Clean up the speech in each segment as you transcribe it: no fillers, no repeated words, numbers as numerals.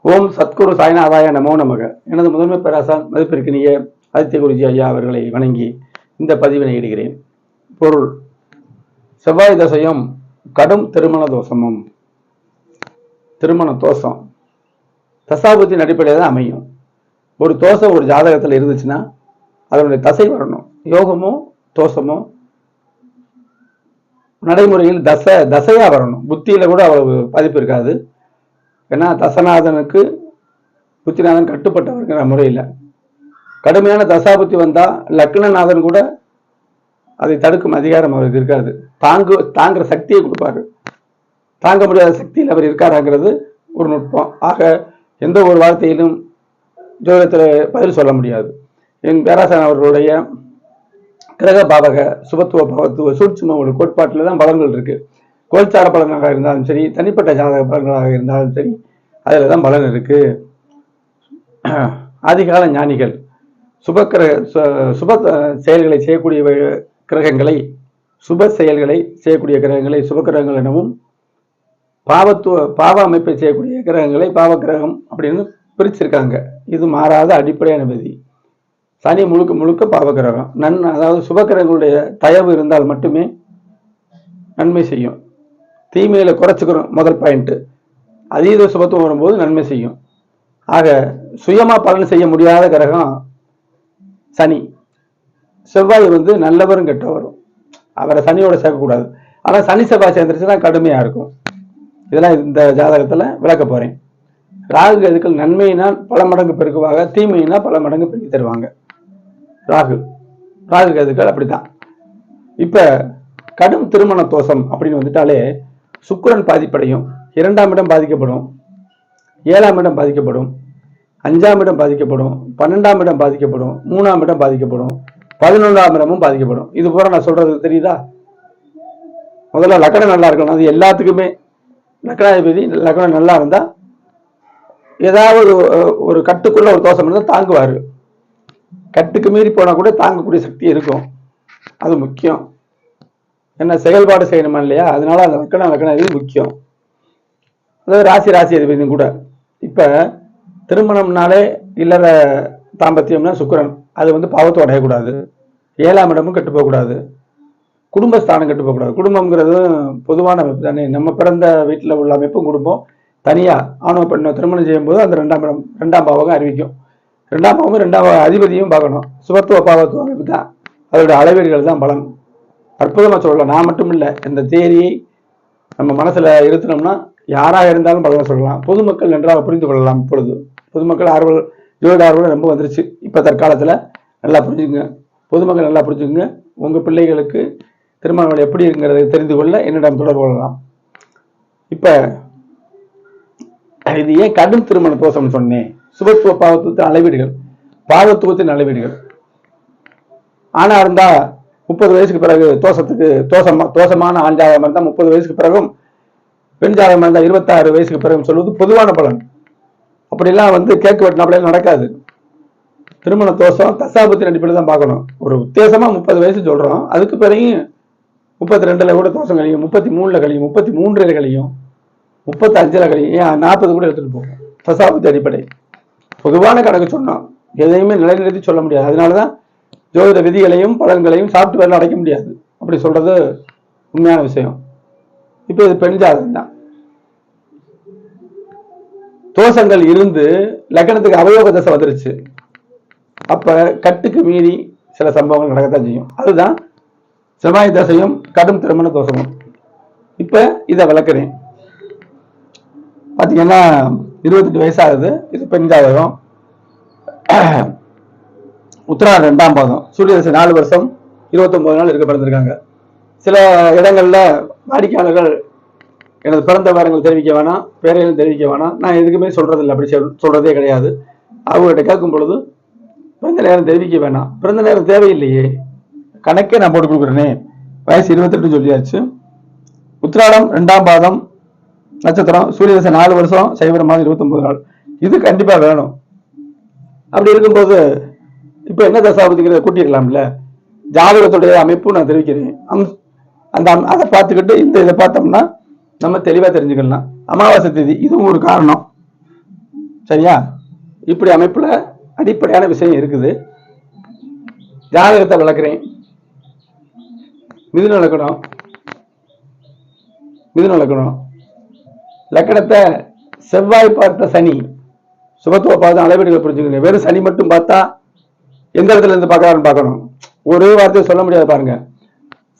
ஓம் சத்குரு சாய்நாதாய நமோ நமக. எனது முதன்மை பேராசான் மதிப்பிற்கினிய ஆதித்ய குருஜி ஐயா அவர்களை வணங்கி இந்த பதிவினை இடுகிறேன். பொருள்: செவ்வாய் தசையும் கடும் திருமண தோஷமும். திருமண தோஷம் தசாபுத்தின் அடிப்படையில் தான் அமையும். ஒரு தோஷம் ஒரு ஜாதகத்தில் இருந்துச்சுன்னா அதனுடைய தசை வரணும். யோகமோ தோஷமோ நடைமுறையில் தசையா வரணும். புத்தியில கூட அவ்வளவு பாதிப்பு இருக்காது. ஏன்னா தசநாதனுக்கு புத்திநாதன் கட்டுப்பட்டவர்கிற முறையில் கடுமையான தசாபுத்தி வந்தா லக்னநாதன் கூட அதை தடுக்கும் அதிகாரம் அவருக்கு இருக்காது. தாங்குற சக்தியை கொடுப்பாரு. தாங்க முடியாத சக்தியில் அவர் இருக்காராங்கிறது ஒரு நுட்பம். ஆக எந்த ஒரு வார்த்தையிலும் ஜோதிடத்தில் பதில் சொல்ல முடியாது. என் பேராசன் அவர்களுடைய கிரக பாவக சுபத்துவ பாவத்துவ சூட்சும ஒரு கோட்பாட்டில் தான் பலன்கள் இருக்கு. கோல்சார பலன்களாக இருந்தாலும் சரி, தனிப்பட்ட ஜாதக பலன்களாக இருந்தாலும் சரி, அதில் தான் பலன் இருக்கு. ஆதிகால ஞானிகள் சுப செயல்களை செய்யக்கூடிய கிரகங்களை, சுப செயல்களை செய்யக்கூடிய கிரகங்களை சுப கிரகங்கள் எனவும், பாவ அமைப்பை செய்யக்கூடிய கிரகங்களை பாவ கிரகம் அப்படின்னு பிரிச்சிருக்காங்க. இது மாறாத அடிப்படையான விதி. சனி முழுக்க முழுக்க பாவ கிரகம். அதாவது சுப கிரகங்களுடைய தயவு இருந்தால் மட்டுமே நன்மை செய்யும். தீமையில குறைச்சிக்கிறோம் முதல் பாயிண்ட். அதீத சுபத்துவம் வரும்போது நன்மை செய்யும். ஆக சுயமா பலன் செய்ய முடியாத கிரகம் சனி. செவ்வாய் நல்லவரும் கெட்டவரும். அவரை சனியோட சேர்க்கக்கூடாது. ஆனா சனி செவ்வாய் சேர்ந்துருச்சுன்னா கடுமையா இருக்கும். இதெல்லாம் இந்த ஜாதகத்துல விளக்க போறேன். ராகு கேதுக்கள் நன்மையினால் பல மடங்கு பெருக்குவாங்க, தீமையினால் பல மடங்கு பெருக்கி தருவாங்க. ராகு கேதுக்கள் அப்படித்தான். இப்ப கடும் திருமண தோஷம் அப்படின்னு வந்துட்டாலே சுக்கிரன் பாதிப்படையும். 2ஆம் இடம் பாதிக்கப்படும், 7ஆம் இடம் பாதிக்கப்படும், 5ஆம் இடம் பாதிக்கப்படும், 12ஆம் இடம் பாதிக்கப்படும், 3ஆம் இடம் பாதிக்கப்படும், 11ஆம் இடமும் பாதிக்கப்படும். இது பூரா நான் சொல்றது தெரியுதா? முதல்ல லக்னம் நல்லா இருக்கணும். அது எல்லாத்துக்குமே லக்னாதிபதி லக்னம் நல்லா இருந்தா ஏதாவது ஒரு கட்டுக்குள்ள ஒரு தோஷம் இருந்தால் தாங்குவாரு. கட்டுக்கு மீறி போனா கூட தாங்கக்கூடிய சக்தி இருக்கும். அது முக்கியம். என்ன செயல்பாடு செய்யணுமா இல்லையா? அதனால அந்த லக்னாதிபதி முக்கியம். அதாவது ராசி அதிபதி கூட. இப்ப திருமணம்னாலே இல்லற தாம்பத்தியம்னா சுக்கிரன். அது பாவத்தை அடையக்கூடாது. 7ஆம் இடமும் கெட்டு போகக்கூடாது. குடும்பஸ்தானம் கெட்டு போகக்கூடாது. குடும்பம்ங்கிறது பொதுவான அமைப்பு தானே. நம்ம பிறந்த வீட்டில் உள்ள அமைப்பும் குடும்பம் தனியா ஆணவ பெண்ணோ திருமணம் செய்யும் போது அந்த 2ஆம் பாவகம் அறிவிக்கும். 2ஆம் பாவமும் 2ஆம் அதிபதியும் பார்க்கணும். சுபத்துவ பாவத்துவ அமைப்பு தான். அதோட அளவீடுகள் தான் பலன். அற்புதமா சொல்லலாம். நான் மட்டும் இல்லை, இந்த தேரியை நம்ம மனசுல இருத்தினோம்னா யாராக இருந்தாலும் பலனை சொல்லலாம். பொதுமக்கள் நன்றாக புரிந்து கொள்ளலாம். இப்பொழுது பொதுமக்கள் ஆர்வல் ஜோதிட ஆர்வல் ரொம்ப வந்துருச்சு. இப்ப தற்காலத்துல நல்லா புரிஞ்சுங்க. பொதுமக்கள் நல்லா புரிஞ்சுங்க. உங்க பிள்ளைகளுக்கு திருமணங்கள் எப்படி இருக்கிறதை தெரிந்து கொள்ள என்னிடம் தொடர்பு கொள்ளலாம். இப்ப இது ஏன் கடும் திருமண தோஷம்னு சொன்னேன்? சுபத்துவ பாவத்துவத்தின் அளவீடுகள், பாவத்துவத்தின் அளவீடுகள். ஆனா இருந்தா 30 வயசுக்கு பிறகு தோஷமான ஆண் ஜாதகம் இருந்தா 30 வயசுக்கு பிறகும், பெண் ஜாதகம் இருந்தா 26 வயசுக்கு பிறகும் சொல்வது பொதுவான பலன். அப்படிலாம் கேட்க வெட்டினாப்படியே நடக்காது. திருமண தோஷம் தசாபத்தின் அடிப்படையில் தான் பார்க்கணும். ஒரு உத்தேசமா 30 வயசு சொல்றோம். அதுக்கு பிறகு 32ல கூட தோஷம் கழியும், 33ல கழியும், 33ல கழியும், 35ல கழியும், ஏன் 40 கூட எடுத்துட்டு போகும். தசாபத்தி அடிப்படை பொதுவான கணக்கு சொன்னோம். எதையுமே நிலைநிறுத்தி சொல்ல முடியாது. அதனாலதான் ஜோதிட விதிகளையும் பலன்களையும் சாப்ட்வேர்ல அடைக்க முடியாது. அப்படி சொல்றது உண்மையான விஷயம். இப்ப இது பெண் ஜாதகம் தான். தோஷங்கள் இருந்து லக்னத்துக்கு அவயோக தசை வந்துருச்சு. அப்ப கட்டுக்கு மீறி சில சம்பவங்கள் நடக்கத்தான் செய்யும். அதுதான் செவ்வாய் தசையும் கடும் திருமண தோஷமும். இப்ப இதை விளக்குறேன். பாத்தீங்கன்னா 28 வயசாகுது. இது பெண் ஜாதகம். உத்தராடம் 2ஆம் பாதம். சூரிய தசை 4 வருஷம் 29 நாள் இருக்க பிறந்திருக்காங்க. சில இடங்கள்ல வாடிக்கையாளர்கள் எனது பிறந்த வாரங்கள் தெரிவிக்க வேணாம், பேரையும் தெரிவிக்க வேணாம். நான் எதுக்குமே சொல்றது இல்லை. அப்படி சொல்றதே கிடையாது. அவங்ககிட்ட கேட்கும் பொழுது பிறந்த நேரம் தெரிவிக்க வேணாம். பிறந்த நேரம் தேவையில்லையே, கணக்கே நான் போட்டு கொடுக்குறேனே. வயசு 28 சொல்லியாச்சு. உத்திராடம் 2ஆம் பாதம் நட்சத்திரம். சூரிய தசை 4 வருஷம் சைவர மாதம் 29 நாள். இது கண்டிப்பா வேணும். அப்படி இருக்கும்போது இப்ப என்ன தசாபதிக்கிறத கூட்டிடலாம்ல. ஜாதகத்துடைய அமைப்பு நான் தெரிவிக்கிறேன். அதை பார்த்துக்கிட்டு இதை பார்த்தோம்னா நம்ம தெளிவா தெரிஞ்சுக்கலாம். அமாவாசை தேதி இதுவும் ஒரு காரணம். சரியா? இப்படி அமைப்புல அடிப்படையான விஷயம் இருக்குது. ஜாதகத்தை விளக்குறேன். மிதுன லக்னம், மிதுன லக்னம் லக்கணத்தை செவ்வாய் பார்த்த சனி, சுபத்துவ பார்த்து அளவீடுகளை புரிஞ்சுக்கணும். வெறும் சனி மட்டும் பார்த்தா எந்த இடத்துல இருந்து பார்க்கறான்னு பார்க்கணும். ஒரே வார்த்தையை சொல்ல முடியாது பாருங்க.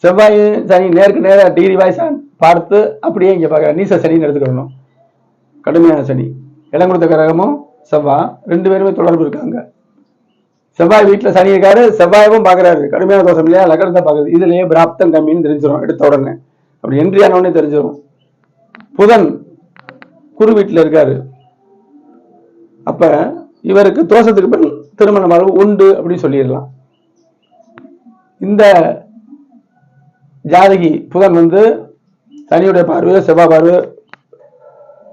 செவ்வாய் சனி நேருக்கு நேர டிகிரி வாய்ஸ் பார்த்து அப்படியே இங்க பார்க்க நீச சனின்னு எடுத்துக்கணும். கடுமையான சனி. இடம் கொடுத்த கிரகமும் செவ்வாய், ரெண்டு பேருமே தொடர்பு இருக்காங்க. செவ்வாய் வீட்டுல சனி இருக்காரு, செவ்வாயும் பாக்குறாரு. கடுமையான தோஷம் இல்லையா? லக்னத்தை பாக்குறது. இதுலயே பிராப்தம் கம்மின்னு தெரிஞ்சிடும் எடுத்த உடனே. அப்படி என்ட்ரியானவனே தெரிஞ்சிடும். புதன் குரு வீட்டுல இருக்காரு. அப்ப இவருக்கு தோஷத்துக்கு பின் திருமண வாழ்வு உண்டு அப்படின்னு சொல்லிடலாம். இந்த ஜாதகி புதன் சனியுடைய பார்வையோ செவ்வாய் பார்வையோ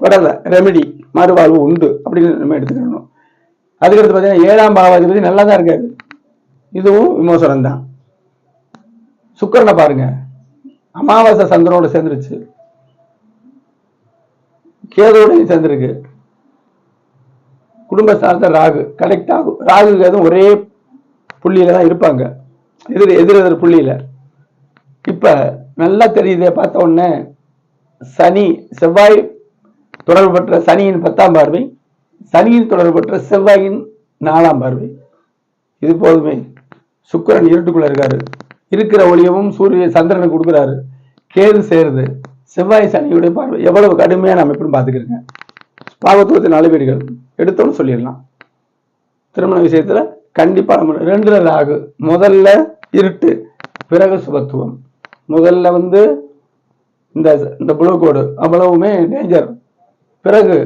படல, ரெமெடி மறுவாழ்வு உண்டு அப்படின்னு நம்ம எடுத்துக்கணும். அதுக்கடுத்து பார்த்தீங்கன்னா 7ஆம் பாவாதிபதி நல்லா தான் இருக்காரு. இதுவும் விமோசனம் தான். சுக்கிரனை பாருங்க, அமாவாசை சந்திரனோட சேர்ந்துருச்சு, கேதுவோடையும் சேர்ந்திருக்கு. குடும்பஸ்தானத்தை ராகு கனெக்ட் ஆகும். ராகு கேதும் ஒரே புள்ளியில தான் இருப்பாங்க, எதிர் புள்ளியில. இப்ப நல்லா தெரியுதே, பார்த்த உடனே சனி செவ்வாய் தொடர்பு பெற்ற சனியின் 10ஆம் பார்வை, சனியின் தொடர்பு பெற்ற செவ்வாயின் 4ஆம் பார்வை. இது போதுமே. சுக்கிரன் இருட்டுக்குள்ள இருக்காரு, இருக்கிற ஒளியவும் சூரிய சந்திரனுக்கு கொடுக்குறாரு. கேது சேருது, செவ்வாய் சனியுடைய பார்வை. எவ்வளவு கடுமையான அமைப்புன்னு பார்த்துக்கிறேங்க. பாவத்துவத்தின் அளவீடுகள் எடுத்தோன்னு சொல்லிடலாம். திருமண விஷயத்துல கண்டிப்பா நம்ம 2ல ராகு. முதல்ல இருட்டு, பிறகு சுபத்துவம். முதல்ல இந்த ப்ளூ கோடு அவ்வளவுமே டேஞ்சர். பிறகு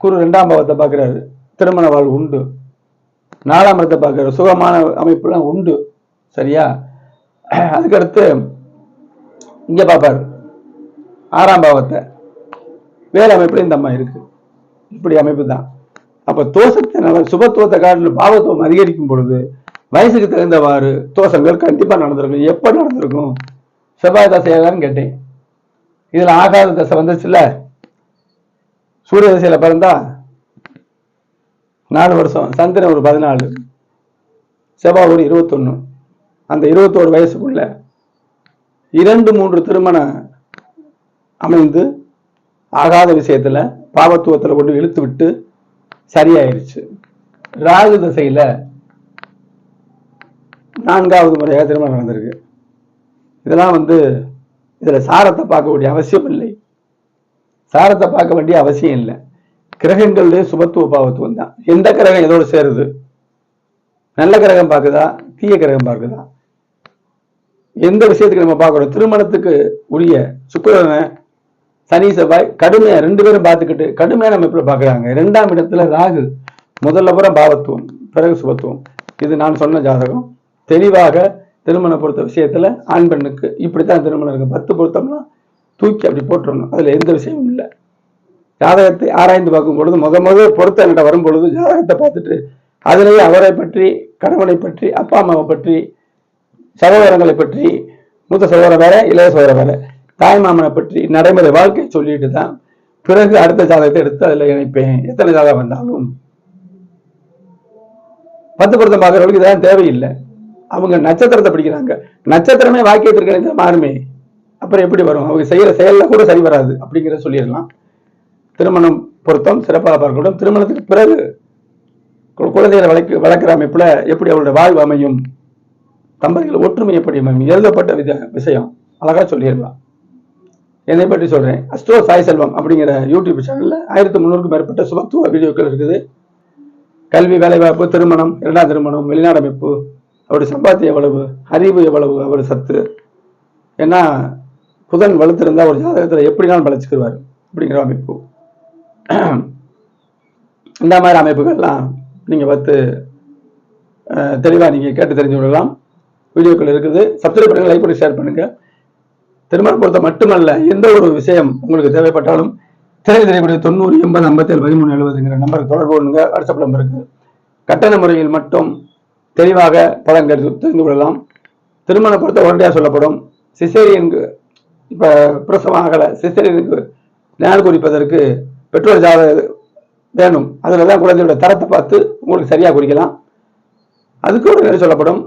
குரு 2ஆம் பாவத்தை பார்க்கிறாரு, திருமண வாழ்வு உண்டு. 4ஆம் இடத்தை பார்க்கிறாரு, சுகமான அமைப்புலாம் உண்டு. சரியா? அதுக்கடுத்து இங்க பார்ப்பாரு 6ஆம் பாவத்தை, வேலை அமைப்புல இந்த அம்மா இருக்கு. இப்படி அமைப்பு தான். அப்ப தோஷத்தினால சுபத்துவத்தை காட்டிலும் பாவத்துவம் அதிகரிக்கும் பொழுது வயசுக்கு தகுந்தவாறு தோஷங்கள் கண்டிப்பா நடந்திருக்கும். எப்ப நடந்திருக்கும்? செவ்வாய் தசையாதான்னு கேட்டேன். இதுல ஆகாத தசை வந்துச்சுல்ல, சூரிய தசையில பிறந்தா 4 வருஷம், சந்திரன் ஒரு 14, செவ்வாய் ஒரு 21. அந்த 21 வயசுக்குள்ள 2-3 திருமணம் அமைந்து ஆகாத விஷயத்துல பாவத்துவத்துல கொண்டு இழுத்து விட்டு சரியாயிருச்சு. ராகு திசையில 4வது முறையாக திருமணம் நடந்திருக்கு. இதெல்லாம் இதுல சாரத்தை பார்க்க வேண்டிய அவசியம் இல்லை. சாரத்தை பார்க்க வேண்டிய அவசியம் இல்லை. கிரகங்களுடைய சுபத்துவ பாவத்துவம் தான். எந்த கிரகம் எதோடு சேருது? நல்ல கிரகம் பார்க்குதா, தீய கிரகம் பார்க்குதா? எந்த விஷயத்துக்கு நம்ம பார்க்கணும்? திருமணத்துக்கு உரிய சுக்கிரனை சனி செவ்வாய் கடுமையா 2 பேரும் பார்த்துக்கிட்டு கடுமையான அமைப்புல பாக்குறாங்க. 2ஆம் இடத்துல ராகு. முதல்ல புறம் பாவத்துவம், பிறகு சுபத்துவம். இது நான் சொன்ன ஜாதகம். தெளிவாக திருமணம் பொறுத்த விஷயத்துல ஆண் பெண்ணுக்கு இப்படித்தான் திருமணம் இருக்கு. 10 பொருத்தம்னா தூக்கி அப்படி போட்டுடணும். அதுல எந்த விஷயமும் இல்லை. ஜாதகத்தை ஆராய்ந்து பார்க்கும் பொழுது முதல் பொருத்தம் என்கிட்ட வரும் பொழுது ஜாதகத்தை பார்த்துட்டு அதுலேயே அவரை பற்றி, கணவனை பற்றி, அப்பா அம்மாவை பற்றி, சகோதரங்களை பற்றி, மூத்த சகோதரர் வேற, இளைய சகோதரர் வேற, தாய் மாமனை பற்றி நடைமுறை வாழ்க்கை சொல்லிட்டு தான் பிறகு அடுத்த ஜாதகத்தை எடுத்து அதுல இணைப்பேன். எத்தனை ஜாதகம் வந்தாலும் 10 பொருத்தம் பார்க்கறவங்களுக்கு இதெல்லாம் தேவையில்லை. அவங்க நட்சத்திரத்தை பிடிக்கிறாங்க. நட்சத்திரமே வாக்கியத்திற்கு மாறுமே, அப்புறம் எப்படி வரும்? அவங்க செய்யற செயல்ல கூட சரி வராது அப்படிங்கிறத சொல்லிடலாம். திருமணம் பொருத்தம் சிறப்பாக பார்க்கணும். திருமணத்துக்கு பிறகு குழந்தைகளை வளர்க்கிற அமைப்புல எப்படி அவருடைய வாழ்வு அமையும், தம்பதிகள் ஒற்றுமை எப்படி அமையும், எழுதப்பட்ட விஷயம் அழகா சொல்லிடலாம். என்னை பற்றி சொல்றேன். அஸ்ட்ரோ சாய் செல்வம் அப்படிங்கிற யூடியூப் சேனல்ல 1300க்கும் மேற்பட்ட சுபத்துவ வீடியோக்கள் இருக்குது. கல்வி, வேலைவாய்ப்பு, திருமணம், 2ஆம் திருமணம், வெளிநாடு அமைப்பு, அவருடைய சம்பாத்தியம் எவ்வளவு, அறிவு எவ்வளவு, அவர் சத்து, ஏன்னா புதன் வலுத்திருந்தா ஒரு ஜாதகத்துல எப்படினாலும் பழச்சிக்கிடுவார் அப்படிங்கிற அமைப்பு. இந்த மாதிரி அமைப்புகள்லாம் நீங்க தெளிவா நீங்க கேட்டு தெரிஞ்சு கொள்ளலாம். வீடியோக்கள் இருக்குது. சப்ஸ்கிரைப் பண்ணுங்க, லைக் பண்ணி, ஷேர் பண்ணுங்க. திருமணம் பொறுத்த மட்டுமல்ல, எந்த ஒரு விஷயம் உங்களுக்கு தேவைப்பட்டாலும் தெரியக்கூடிய 90 80 57 13 70ங்கிற நம்பருக்கு தொடர்பு கொள்ளுங்க. வாட்ஸ்அப் நம்பருக்கு கட்டண முறையில் மட்டும் தெளிவாக பலன் தெரிந்து கொள்ளலாம். திருமணம் பொறுத்த உடனடியாக சொல்லப்படும். சிசேரியனுக்கு இப்ப பிரசவம் ஆகல, சிசேரியனுக்கு நாள் குறிப்பதற்கு பெற்றோர் வேணும். அதில் தான் குழந்தையோட தரத்தை பார்த்து உங்களுக்கு சரியாக குறிக்கலாம். அதுக்கு ஒரு நேரம் சொல்லப்படும்.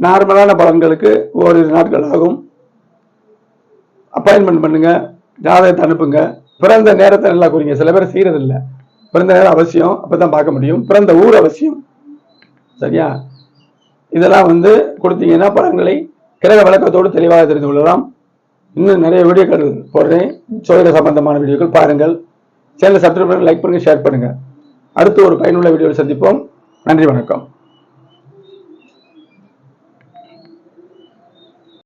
நார்மலான பலன்களுக்கு ஓரிரு நாட்கள் ஆகும். அப்பாயின்மெண்ட் பண்ணுங்க, ஜாதகத்தை அனுப்புங்க, பிறந்த நேரத்தை நல்லா குறிங்க. சில பேர் செய்யறதில்லை. பிறந்த நேரம் அவசியம், அப்பதான் பார்க்க முடியும். பிறந்த ஊர் அவசியம். சரியா? இதெல்லாம் கொடுத்தீங்கன்னா பலன்களை கிரக விளக்கத்தோடு தெளிவாக தெரிந்து கொள்ளலாம். இன்னும் நிறைய வீடியோக்கள் போடுறேன், சோதனை சம்பந்தமான வீடியோக்கள் பாருங்கள். சேனலை சப்ஸ்கிரைப் பண்ணுங்க, லைக் பண்ணுங்க, ஷேர் பண்ணுங்க. அடுத்து ஒரு பயனுள்ள வீடியோவில் சந்திப்போம். நன்றி, வணக்கம்.